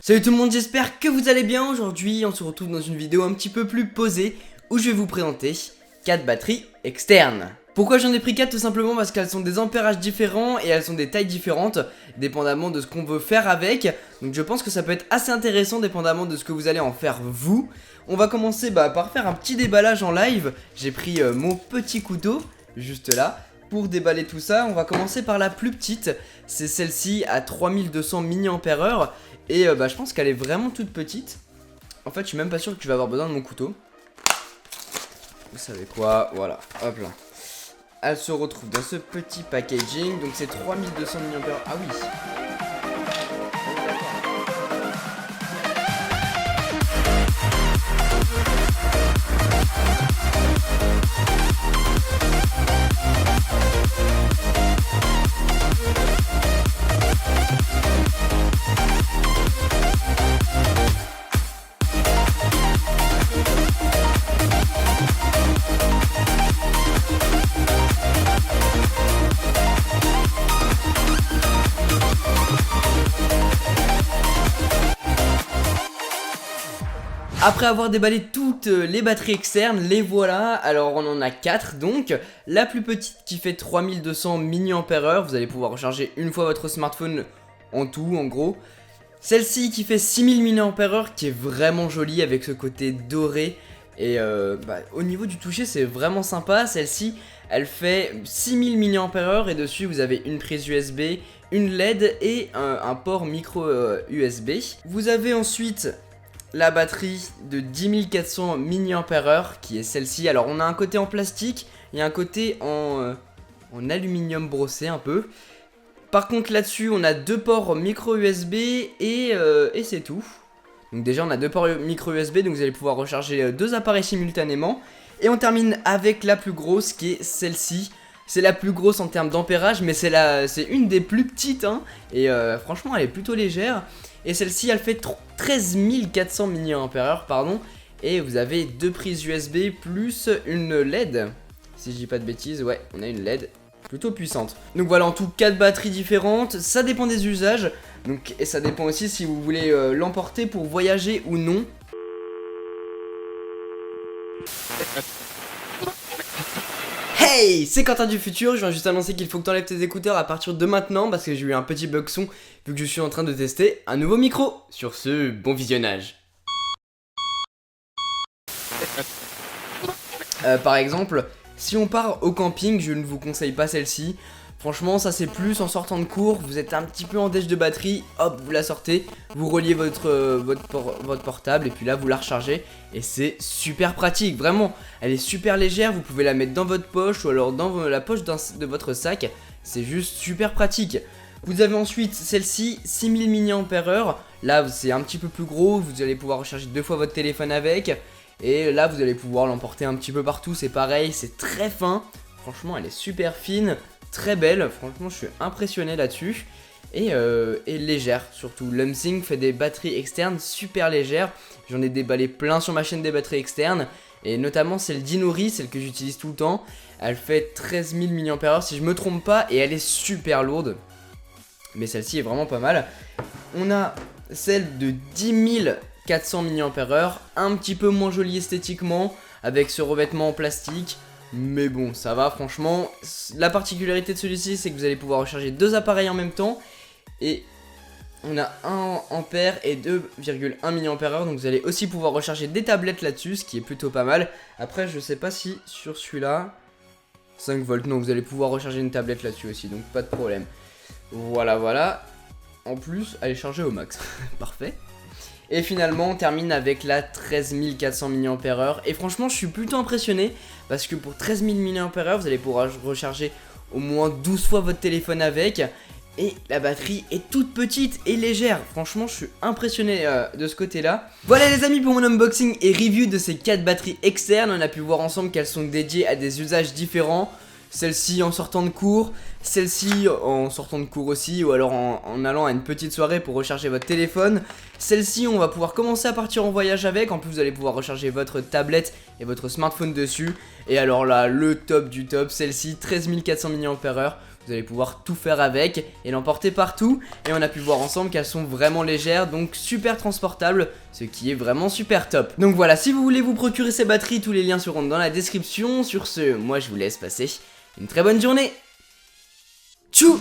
Salut tout le monde, j'espère que vous allez bien. Aujourd'hui on se retrouve dans une vidéo un petit peu plus posée où je vais vous présenter 4 batteries externes. Pourquoi j'en ai pris 4? Tout simplement parce qu'elles sont des ampérages différents et elles sont des tailles différentes dépendamment de ce qu'on veut faire avec. Donc je pense que ça peut être assez intéressant dépendamment de ce que vous allez en faire vous. On va commencer par faire un petit déballage en live. J'ai pris mon petit couteau juste là pour déballer tout ça. On va commencer par la plus petite, c'est celle-ci à 3200 mAh. Et je pense qu'elle est vraiment toute petite. En fait je suis même pas sûr que tu vas avoir besoin de mon couteau. Vous savez quoi, voilà, hop là. Elle se retrouve dans ce petit packaging. Donc c'est 3200 mAh. Ah oui. Après avoir déballé toutes les batteries externes, les voilà. Alors on en a 4 donc. La plus petite qui fait 3200 mAh, vous allez pouvoir recharger une fois votre smartphone en tout en gros. Celle-ci qui fait 6000 mAh, qui est vraiment jolie avec ce côté doré. Et au niveau du toucher c'est vraiment sympa. Celle-ci elle fait 6000 mAh et dessus vous avez une prise USB, une LED et un port micro USB. Vous avez ensuite la batterie de 10400 mAh qui est celle-ci. Alors on a un côté en plastique et un côté en aluminium brossé un peu. Par contre là-dessus on a deux ports micro USB et c'est tout. Donc déjà on a deux ports micro USB, donc vous allez pouvoir recharger deux appareils simultanément. Et on termine avec la plus grosse qui est celle-ci. C'est la plus grosse en termes d'ampérage, mais c'est une des plus petites hein. Et franchement elle est plutôt légère. Et celle-ci elle fait 13 400 mAh pardon. Et vous avez deux prises USB plus une LED. Si je dis pas de bêtises, ouais on a une LED plutôt puissante. Donc voilà, en tout 4 batteries différentes. Ça dépend des usages. Donc, et ça dépend aussi si vous voulez l'emporter pour voyager ou non. Hey, c'est Quentin du futur, je viens juste annoncer qu'il faut que tu enlèves tes écouteurs à partir de maintenant parce que j'ai eu un petit bug son vu que je suis en train de tester un nouveau micro. Sur ce, bon visionnage. Par exemple, si on part au camping, je ne vous conseille pas celle-ci. Franchement, ça c'est plus en sortant de cours, vous êtes un petit peu en déche de batterie, hop, vous la sortez, vous reliez votre portable et puis là vous la rechargez et c'est super pratique, vraiment. Elle est super légère, vous pouvez la mettre dans votre poche ou alors dans la poche de votre sac, c'est juste super pratique. Vous avez ensuite celle-ci, 6000 mAh, là c'est un petit peu plus gros, vous allez pouvoir recharger deux fois votre téléphone avec. Et là vous allez pouvoir l'emporter un petit peu partout, c'est pareil, c'est très fin, franchement elle est super fine. Très belle, franchement je suis impressionné là-dessus. Et légère surtout. Lumsing fait des batteries externes super légères. J'en ai déballé plein sur ma chaîne des batteries externes. Et notamment celle d'Inori, celle que j'utilise tout le temps. Elle fait 13 000 mAh si je me trompe pas. Et elle est super lourde. Mais celle-ci est vraiment pas mal. On a celle de 10 400 mAh. Un petit peu moins jolie esthétiquement. Avec ce revêtement en plastique. Mais bon, ça va franchement. La particularité de celui-ci, c'est que vous allez pouvoir recharger deux appareils en même temps. Et on a 1 ampère et 2,1 mAh. Donc vous allez aussi pouvoir recharger des tablettes là-dessus, ce qui est plutôt pas mal. Après, je sais pas si sur celui-là 5 volts, non, vous allez pouvoir recharger une tablette là-dessus aussi, donc pas de problème. Voilà. En plus, elle est chargée au max. Parfait. Et finalement on termine avec la 13 400 mAh. Et franchement je suis plutôt impressionné parce que pour 13 000 mAh vous allez pouvoir recharger au moins 12 fois votre téléphone avec. Et la batterie est toute petite et légère. Franchement je suis impressionné de ce côté là. Voilà les amis pour mon unboxing et review de ces 4 batteries externes. On a pu voir ensemble qu'elles sont dédiées à des usages différents. Celle-ci en sortant de cours, celle-ci en sortant de cours aussi, ou alors en allant à une petite soirée pour recharger votre téléphone. Celle-ci on va pouvoir commencer à partir en voyage avec, en plus vous allez pouvoir recharger votre tablette et votre smartphone dessus. Et alors là, le top du top, celle-ci 13 400 mAh, vous allez pouvoir tout faire avec et l'emporter partout. Et on a pu voir ensemble qu'elles sont vraiment légères, donc super transportables, ce qui est vraiment super top. Donc voilà, si vous voulez vous procurer ces batteries, tous les liens seront dans la description. Sur ce, moi je vous laisse passer une très bonne journée. Tchou!